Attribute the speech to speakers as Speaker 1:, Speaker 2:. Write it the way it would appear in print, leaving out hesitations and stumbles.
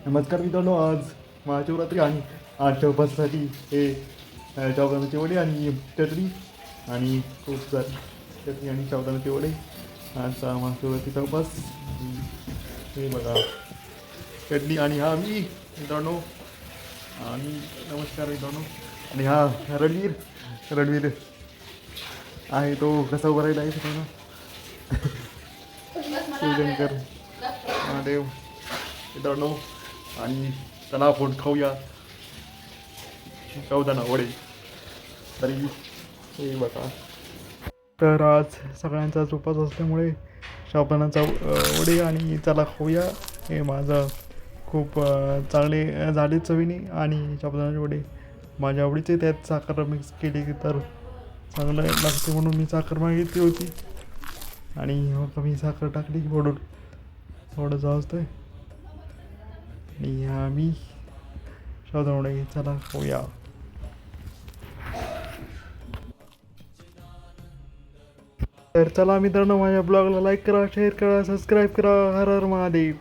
Speaker 1: नमस्कार मित्रांनो, आज महाशिवरात्री आणि आजच्या उपासासाठी हे साबुदाण्याचे वडे आणि चटणी आणि खूप सारी चटणी आणि साबुदाण्याचे वडे. आजचा महाशिवरात्रीचा उपास. हे बघा चटणी आणि हा मी मित्रांनो. आणि नमस्कार मित्रांनो. आणि हा रणवीर आहे, तो कसा उभा राहिला आहे मित्रांनो. शिवशंकर महादेव मित्रांनो. आणि चला आपण खाऊया साबुदाणा वडे. तरी हे बघा, तर आज सगळ्यांचाच उपास असल्यामुळे साबुदाण्याचा वडे आणि चला खाऊया. हे माझं खूप चांगले झाले चवीने. आणि साबुदाण्याचे वडे माझ्या आवडीचे, त्यात साखर मिक्स केली तर चांगलं लागते म्हणून मी साखर मागितली होती आणि मग मी साखर टाकली म्हणून थोडं जास्त आहे. आणि आम्ही साबुदाणा वडे चला खाऊया. तर चला मित्रांनो, माझ्या ब्लॉगला लाईक करा, शेअर करा, सबस्क्राईब करा. हर हर महादेव.